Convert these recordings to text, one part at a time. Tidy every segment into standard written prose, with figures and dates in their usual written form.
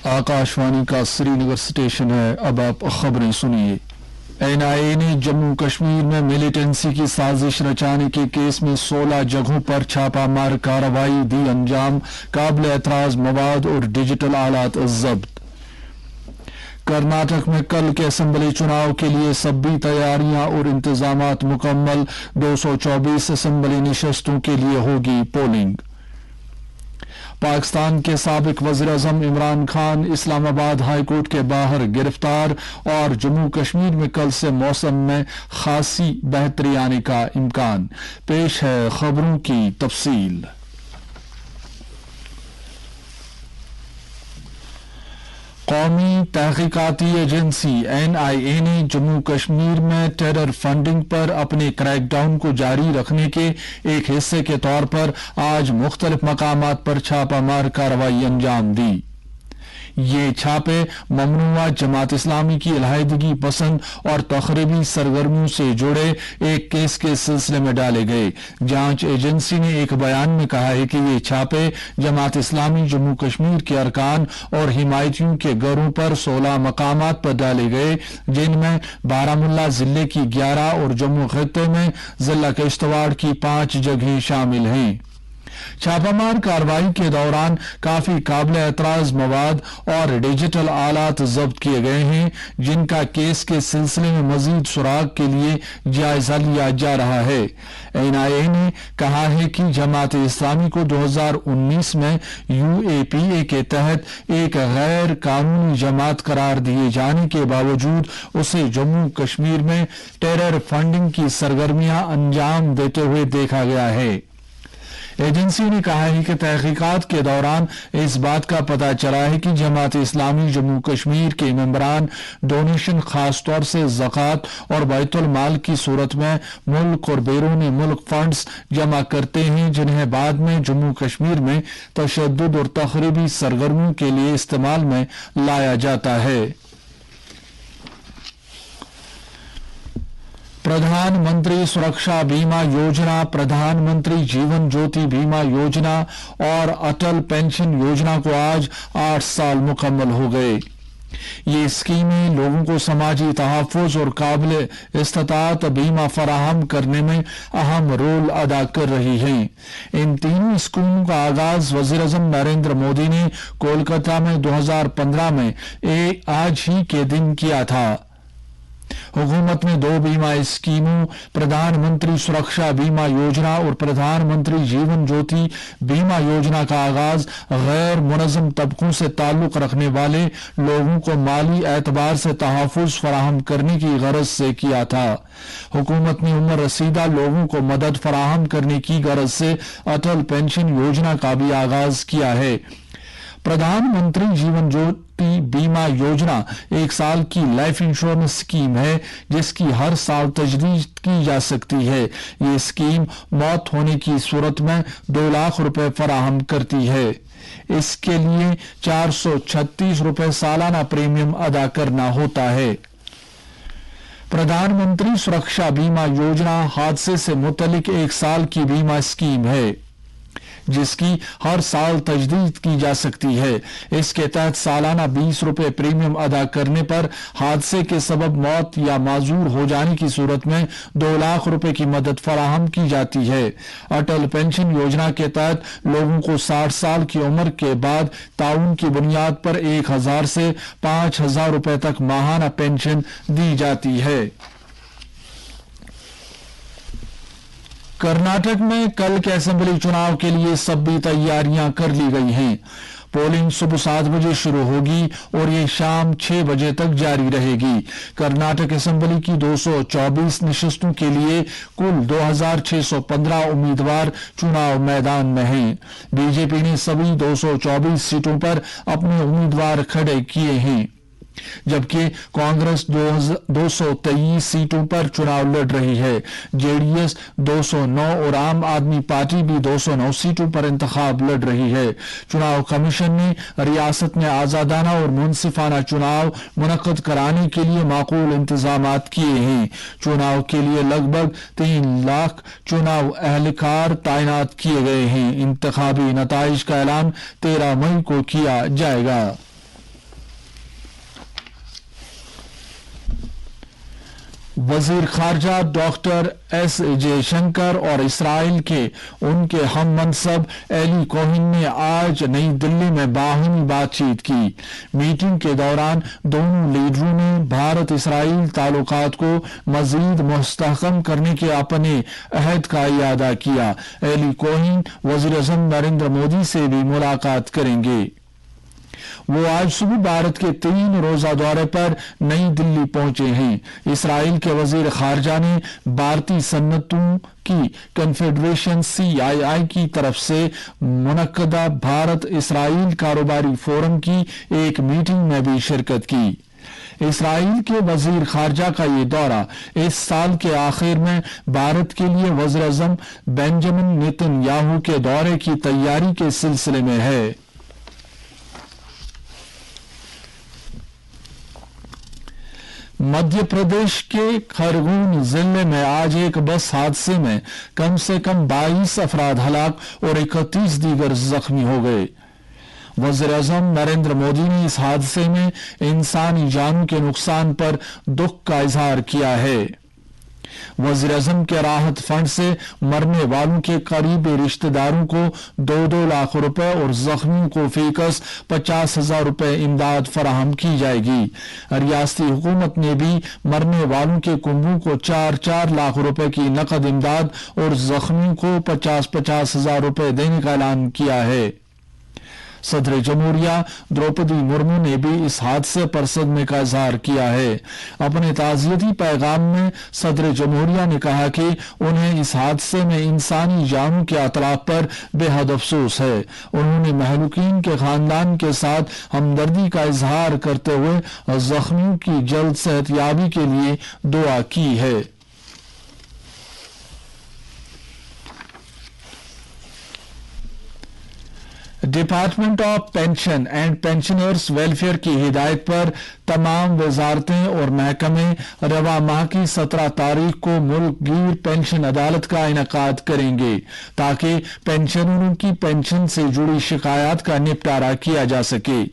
आकाशवाणी का श्रीनगर स्टेशन है। अब आप खबरें सुनिए। एनआईए ने जम्मू कश्मीर में मिलिटेंसी की साजिश रचाने के केस में 16 जगहों पर छापामार कार्रवाई दी अंजाम। काबिल एतराज मवाद और डिजिटल आलात जब्त। कर्नाटक में कल के असेंबली चुनाव के लिए सभी तैयारियां और इंतजामात मुकम्मल। 224 असेंबली निशस्तों के लिए होगी पोलिंग। पाकिस्तान के साबिक वज़ीर-ए-आज़म इमरान खान इस्लामाबाद हाई कोर्ट के बाहर गिरफ्तार और जम्मू कश्मीर में कल से मौसम में खासी बेहतरी आने का इम्कान। पेश है खबरों की तफसील। कौमी तहकीकाती एजेंसी एनआईए ने जम्मू कश्मीर में टेरर फंडिंग पर अपने क्रैकडाउन को जारी रखने के एक हिस्से के तौर पर आज मुख्तलिफ मकामात पर छापामार कार्रवाई अंजाम दी। ये छापे ममनुआ जमात इस्लामी की अलहदगी पसंद और तखरीबी सरगर्मियों से जुड़े एक केस के सिलसिले में डाले गए। जांच एजेंसी ने एक बयान में कहा है कि ये छापे जमात इस्लामी जम्मू कश्मीर के अरकान और हिमायतियों के घरों पर 16 मकामात पर डाले गए, जिनमें बारामुल्ला जिले की 11 और जम्मू खित्ते में जिला किश्तवाड़ की 5 जगहें शामिल हैं। छापामार कार्रवाई के दौरान काफी काबिल एतराज मवाद और डिजिटल आलात जब्त किए गए हैं, जिनका केस के सिलसिले में मजीद सुराग के लिए जायजा लिया जा रहा है। एनआईए ने कहा है कि जमात इस्लामी को 2019 में यूएपीए के तहत एक गैर कानूनी जमात करार दिए जाने के बावजूद उसे जम्मू कश्मीर में टेरर फंडिंग की सरगर्मियां अंजाम देते हुए देखा गया है। एजेंसी ने कहा है कि तहकीकात के दौरान इस बात का पता चला है कि जमात इस्लामी जम्मू कश्मीर के मेंबरान डोनेशन, खासतौर से ज़कात और बैतुल माल की सूरत में मुल्क और बैरून मुल्क फंड्स जमा करते हैं, जिन्हें बाद में जम्मू कश्मीर में तशद्दुद और तखरीबी सरगर्मियों के लिए इस्तेमाल में लाया जाता है। प्रधानमंत्री सुरक्षा बीमा योजना, प्रधानमंत्री जीवन ज्योति बीमा योजना और अटल पेंशन योजना को आज 8 साल मुकम्मल हो गए। ये स्कीमें लोगों को समाजी तहफ़्फ़ुज़ और काबिल इस्तिताअत बीमा फराहम करने में अहम रोल अदा कर रही हैं। इन तीनों स्कीमों का आगाज वज़ीर-ए-आज़म नरेंद्र मोदी ने कोलकाता में 2015 में आज ही के दिन किया था। हुकूमत ने 2 बीमा स्कीमों, प्रधानमंत्री सुरक्षा बीमा योजना और प्रधानमंत्री जीवन ज्योति बीमा योजना का आगाज गैर मुनज़्ज़म तबकों से ताल्लुक रखने वाले लोगों को माली एतबार से तहफ़्फ़ुज़ फराहम करने की गरज से किया था। हुकूमत ने उम्र रसीदा लोगों को मदद फराहम करने की गरज से अटल पेंशन योजना का भी आगाज किया है। प्रधानमंत्री जीवन ज्योति बीमा योजना 1 साल की लाइफ इंश्योरेंस स्कीम है, जिसकी हर साल तजदीद की जा सकती है। ये स्कीम मौत होने की सूरत में 2 लाख रुपए फराहम करती है। इसके लिए 436 रुपए सालाना प्रीमियम अदा करना होता है। प्रधानमंत्री सुरक्षा बीमा योजना हादसे से मुतल्लिक 1 साल की बीमा स्कीम है, जिसकी हर साल तजदीद की जा सकती है। इसके तहत सालाना 20 रुपए प्रीमियम अदा करने पर हादसे के सबब मौत या माजूर हो जाने की सूरत में 2 लाख रुपए की मदद फराहम की जाती है। अटल पेंशन योजना के तहत लोगों को 60 साल की उम्र के बाद ताउन की बुनियाद पर 1000 से 5000 रुपए तक माहाना पेंशन दी जाती है। कर्नाटक में कल के असेंबली चुनाव के लिए सभी तैयारियां कर ली गई हैं। पोलिंग सुबह 7 बजे शुरू होगी और ये शाम 6 बजे तक जारी रहेगी। कर्नाटक असेंबली की 224 निशस्तों के लिए कुल 2615 उम्मीदवार चुनाव मैदान में हैं। बीजेपी ने सभी 224 सीटों पर अपने उम्मीदवार खड़े किए हैं, जबकि कांग्रेस 223 सीटों पर चुनाव लड़ रही है। जेडीएस 209 और आम आदमी पार्टी भी 209 सीटों पर इंतखाब लड़ रही है। चुनाव कमीशन ने रियासत में आजादाना और मुनसिफाना चुनाव मुनक्कद कराने के लिए माकूल इंतजामात किए हैं। चुनाव के लिए लगभग 3 लाख चुनाव एहलकार तैनात किए गए हैं। इंतखाबी नताइज का ऐलान 13 मई को किया जाएगा। वजीर खारजा डॉक्टर एस जयशंकर और इसराइल के उनके हम मनसब एली कोहेन ने आज नई दिल्ली में बाहमी बातचीत की। मीटिंग के दौरान दोनों लीडरों ने भारत इसराइल ताल्लुकात को मजीद मुस्तहकम करने के अपने अहद का इयादा किया। एली कोहेन वज़ीर-ए-आज़म नरेंद्र मोदी से भी मुलाकात करेंगे। वो आज सुबह भारत के 3 रोजा दौरे पर नई दिल्ली पहुंचे हैं। इसराइल के वजीर खारजा ने भारतीय सन्नतों की कन्फेडरेशन CII की तरफ से मुनक्कदा भारत इसराइल कारोबारी फोरम की एक मीटिंग में भी शिरकत की। इसराइल के वजीर खारजा का ये दौरा इस साल के आखिर में भारत के लिए वज़ीर-ए-आज़म बेंजामिन नेतन्याहू के दौरे की तैयारी के सिलसिले में है। मध्य प्रदेश के खरगोन जिले में आज एक बस हादसे में कम से कम 22 अफराद हलाक और 31 दीगर जख्मी हो गए। वज़ीर-ए-आज़म नरेंद्र मोदी ने इस हादसे में इंसानी जानों के नुकसान पर दुख का इजहार किया है। वज़ीर-ए-आज़म के राहत फंड से मरने वालों के करीबी रिश्तेदारों को 2-2 लाख रुपए और जख्मियों को फीकस 50,000 रुपए इमदाद फराहम की जाएगी। रियासती हुकूमत ने भी मरने वालों के कुंबों को 4-4 लाख रुपए की नकद इमदाद और जख्मियों को 50,000 रुपए देने का ऐलान किया है। सदर जमहूरिया द्रौपदी मुर्मू ने भी इस हादसे पर सदमे का इजहार किया है। अपने ताज़ियती पैगाम में सदर जमहूरिया ने कहा कि उन्हें इस हादसे में इंसानी जानों के अतलाफ पर बेहद अफसोस है। उन्होंने महलूकीन के खानदान के साथ हमदर्दी का इजहार करते हुए जख्मियों की जल्द सेहतयाबी के लिए दुआ की है। Department of pension and pensioners welfare की हिदायत पर तमाम वजारतें और महकमे रवा माह की 17 तारीख को मुल्क गिर पेंशन अदालत का इनेकाद करेंगे ताकि पेंशनरों की पेंशन से जुड़ी शिकायत का निपटारा किया जा सके।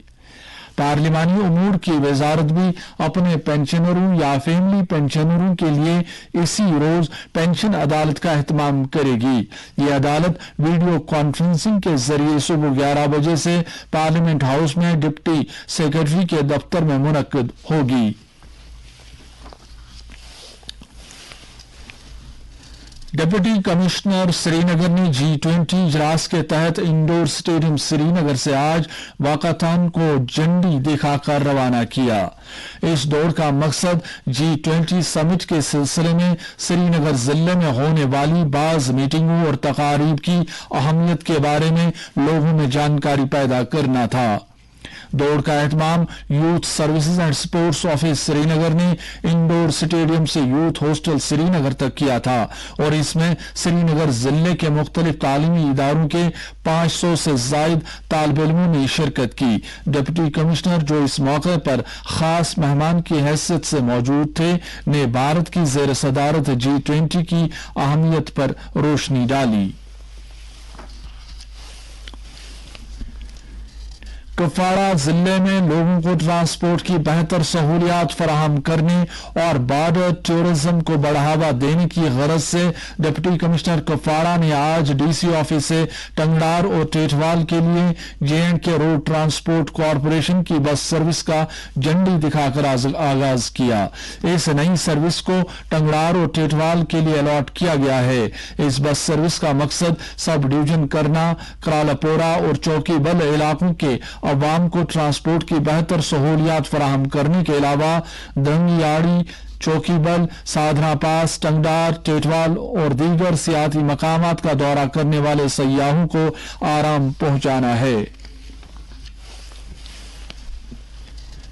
पार्लिमानी उमूर की वजारत भी अपने पेंशनरों या फैमिली पेंशनरों के लिए इसी रोज पेंशन अदालत का एहतमाम करेगी। ये अदालत वीडियो कॉन्फ्रेंसिंग के जरिए सुबह 11 बजे से पार्लियामेंट हाउस में डिप्टी सेक्रेटरी के दफ्तर में मुनक्किद होगी। डिप्टी कमिश्नर श्रीनगर ने G20 इजलास के तहत इंडोर स्टेडियम श्रीनगर से आज वाकाथॉन को झंडी दिखाकर रवाना किया। इस दौड़ का मकसद G20 समिट के सिलसिले में श्रीनगर जिले में होने वाली बाज मीटिंगों और तकारीब की अहमियत के बारे में लोगों में जानकारी पैदा करना था। दौड़ का एहतमाम youth services and sports office Srinagar ने इंडोर स्टेडियम से यूथ हॉस्टल श्रीनगर तक किया था और इसमें श्रीनगर जिले के मुख्तलिफ तालीमी इदारों के 500 से जायद तालिब इल्मों ने शिरकत की। डिप्टी कमिश्नर जो इस मौके पर खास मेहमान की हैसियत से मौजूद थे ने भारत की जेर सदारत G20 की अहमियत पर रोशनी डाली। कुपवाड़ा जिले में लोगों को ट्रांसपोर्ट की बेहतर सहूलियात फराहम करने और बॉर्डर टूरिज्म को बढ़ावा देने की गरज से डिप्टी कमिश्नर कुपवाड़ा ने आज DC ऑफिस से टंगडार और टेटवाल के लिए J&K रोड ट्रांसपोर्ट कॉरपोरेशन की बस सर्विस का झंडी दिखाकर आगाज किया। इस नई सर्विस को टंगडार और टेटवाल के लिए अलॉट किया गया है। इस बस सर्विस का मकसद सब डिवीजन करना, करालापोरा और चौकी बल इलाकों के अवाम को ट्रांसपोर्ट की बेहतर सहूलियात फराहम करने के अलावा दंगियाड़ी, चौकीबल, साधना पास, टंगडार, टेटवाल और दीगर सियाती मकामात का दौरा करने वाले सयाहों को आराम पहुंचाना है।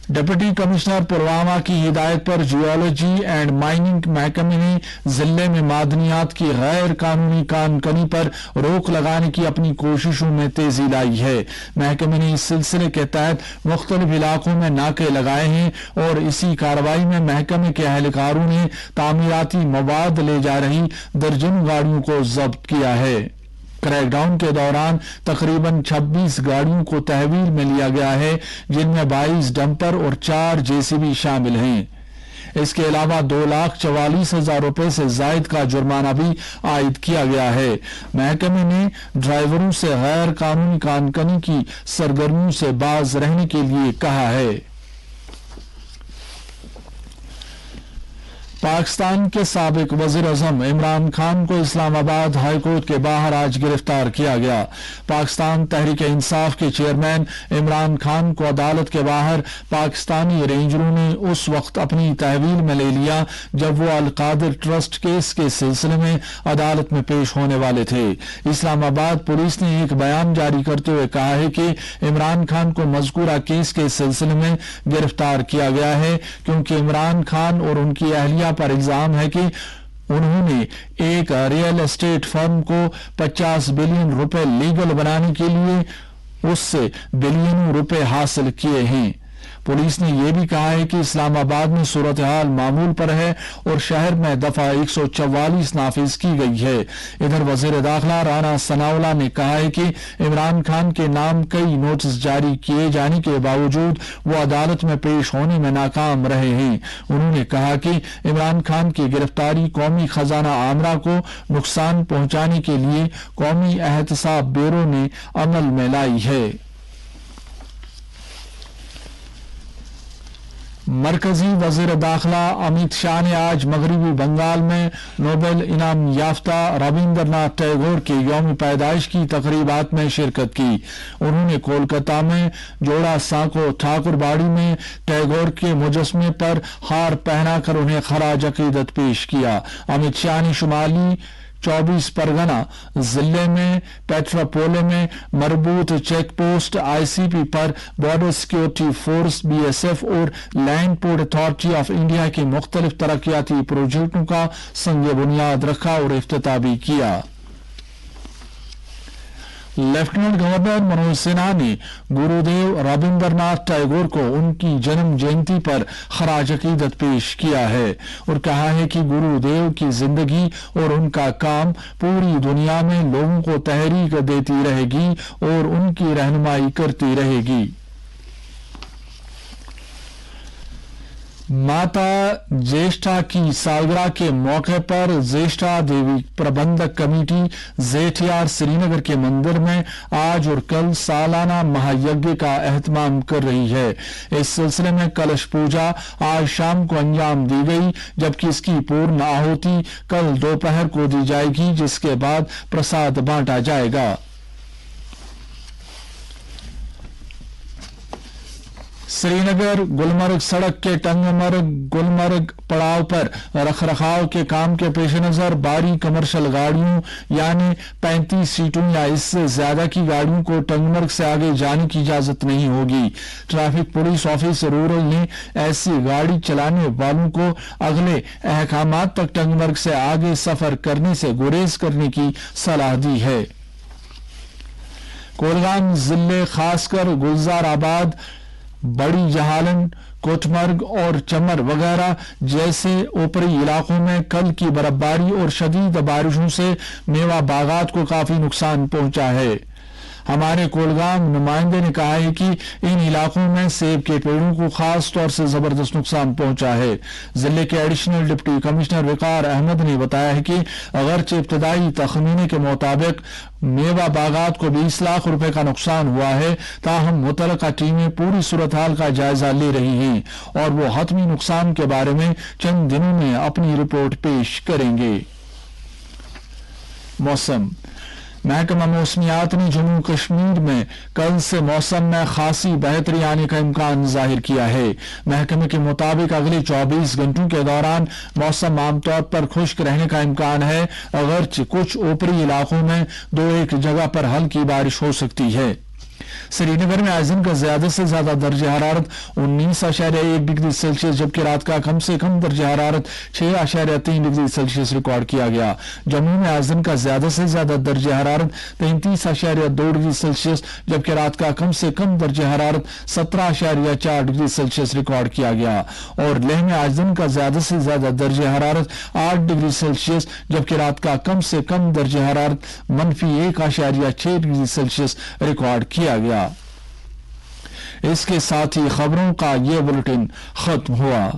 डिप्टी कमिश्नर पुलवामा की हिदायत पर जियोलॉजी एंड माइनिंग महकमे ने जिले में मादनियात की गैर कानूनी कानकनी पर रोक लगाने की अपनी कोशिशों में तेजी लाई है। महकमे ने इस सिलसिले के तहत मुख्तलिफ इलाकों में नाके लगाए हैं और इसी कार्रवाई में महकमे के एहलकारों ने तामीराती मवाद ले जा रही दर्जनों गाड़ियों को जब्त किया है। क्रैकडाउन के दौरान तकरीबन 26 गाड़ियों को तहवील में लिया गया है, जिनमें 22 डंपर और 4 JCB शामिल हैं। اس کے علاوہ 2,44,000 روپے سے زائد کا جرمانہ بھی عائد کیا گیا ہے۔ محکمے نے ڈرائیوروں سے غیر قانونی کان کنی کی سرگرمیوں سے باز رہنے کے لیے کہا ہے۔ پاکستان کے سابق وزیر اعظم عمران خان کو اسلام آباد ہائی کورٹ کے باہر آج گرفتار کیا گیا۔ پاکستان تحریک انصاف کے چیئرمین عمران خان کو عدالت کے باہر پاکستانی رینجروں نے اس وقت اپنی تحویل میں لے لیا جب وہ القادر ٹرسٹ کیس کے سلسلے میں عدالت میں پیش ہونے والے تھے۔ اسلام آباد پولیس نے ایک بیان جاری کرتے ہوئے کہا ہے کہ عمران خان کو مذکورہ کیس کے سلسلے میں گرفتار کیا گیا ہے کیونکہ عمران خان اور ان کی اہلیہ پر الزام ہے کہ انہوں نے ایک ریئل اسٹیٹ فرم کو 50 بلین روپے لیگل بنانے کے لیے اس سے بلینوں روپے حاصل کیے ہیں۔ پولیس نے یہ بھی کہا ہے کہ اسلام آباد میں صورتحال معمول پر ہے اور شہر میں دفعہ 144 نافذ کی گئی ہے۔ ادھر وزیر داخلہ رانا ثناءاللہ نے کہا ہے کہ عمران خان کے نام کئی نوٹس جاری کیے جانے کے باوجود وہ عدالت میں پیش ہونے میں ناکام رہے ہیں۔ انہوں نے کہا کہ عمران خان کی گرفتاری قومی خزانہ عامرہ کو نقصان پہنچانے کے لیے قومی احتساب بیورو نے عمل میں لائی ہے۔ مرکزی وزیر داخلہ امیت شاہ نے آج مغربی بنگال میں نوبل انعام یافتہ رابندر ناتھ ٹیگور کے یوم پیدائش کی تقریبات میں شرکت کی۔ انہوں نے کولکتہ میں جوڑا سانکو ٹھاکر باڑی میں ٹیگور کے مجسمے پر ہار پہنا کر انہیں خراج عقیدت پیش کیا۔ امیت شاہ نے شمالی 24 پرگنہ ضلع میں پیٹراپولے میں مربوط check post I C P پر بارڈر سیکیورٹی فورس BSF اور land port authority of India کے مختلف ترقیاتی پروجیکٹوں کا سنگ بنیاد رکھا اور افتتاح بھی کیا۔ لیفٹیننٹ گورنر منوج سنہا نے گرودیو رابندر ناتھ ٹیگور کو ان کی جنم جینتی پر خراج عقیدت پیش کیا ہے اور کہا ہے کہ گرودیو کی زندگی اور ان کا کام پوری دنیا میں لوگوں کو تحریک دیتی رہے گی اور ان کی رہنمائی کرتی رہے گی۔ ماتا جیشٹھا کی سالگرہ کے موقع پر زیشٹھا دیوی پربندھک کمیٹی زیٹھیار سری نگر کے مندر میں آج اور کل سالانہ مہا یگیہ کا اہتمام کر رہی ہے۔ اس سلسلے میں کلش پوجا آج شام کو انجام دی گئی جبکہ اس کی پورن آہوتی کل دوپہر کو دی جائے گی جس کے بعد پرساد بانٹا جائے گا۔ سری نگر گلمرگ سڑک کے ٹنگمرگ گلمرگ پڑاؤ پر رکھ رکھاؤ کے کام کے پیش نظر باری کمرشل گاڑیوں یعنی 35 سیٹوں یا اس سے زیادہ کی گاڑیوں کو ٹنگمرگ سے آگے جانے کی اجازت نہیں ہوگی۔ ٹریفک پولیس آفس رورل نے ایسی گاڑی چلانے والوں کو اگلے احکامات تک ٹنگمرگ سے آگے سفر کرنے سے گریز کرنے کی صلاح دی ہے۔ کولگام ضلع خاص کر گلزار آباد، بڑی جہالن، کوٹمرگ اور چمر وغیرہ جیسے اوپری علاقوں میں کل کی برفباری اور شدید بارشوں سے میوہ باغات کو کافی نقصان پہنچا ہے۔ ہمارے کولگام نمائندے نے کہا ہے کہ ان علاقوں میں سیب کے پیڑوں کو خاص طور سے زبردست نقصان پہنچا ہے۔ ضلع کے ایڈیشنل ڈپٹی کمشنر وقار احمد نے بتایا ہے کہ اگرچہ ابتدائی تخمینے کے مطابق میوہ باغات کو 20 لاکھ روپے کا نقصان ہوا ہے، تاہم متعلقہ ٹیمیں پوری صورتحال کا جائزہ لے رہی ہیں اور وہ حتمی نقصان کے بارے میں چند دنوں میں اپنی رپورٹ پیش کریں گے۔ موسم محکمہ موسمیات نے جموں کشمیر میں کل سے موسم میں خاصی بہتری آنے کا امکان ظاہر کیا ہے۔ محکمے کے مطابق اگلے 24 گھنٹوں کے دوران موسم عام طور پر خشک رہنے کا امکان ہے، اگرچہ کچھ اوپری علاقوں میں 2-1 جگہ پر ہلکی بارش ہو سکتی ہے۔ سری نگر میں آج دن کا زیادہ سے زیادہ درجہ حرارت 19.1 ڈگری سیلسیس جبکہ رات کا کم سے کم درجہ حرارت 6.3 ڈگری سیلسیس ریکارڈ کیا گیا۔ جموں میں آج دن کا زیادہ سے زیادہ درجہ حرارت 33.2 ڈگری سیلسیس جبکہ رات کا کم سے کم درجہ حرارت 17.4 ڈگری سیلسیس ریکارڈ کیا گیا اور لیہ میں آج دن کا زیادہ سے زیادہ درجہ حرارت 8 ڈگری سیلسیس جبکہ رات کا کم سے کم درجہ حرارت -1.6 ڈگری سیلسیس ریکارڈ کیا گیا۔ اس کے ساتھ ہی خبروں کا یہ بلٹن ختم ہوا۔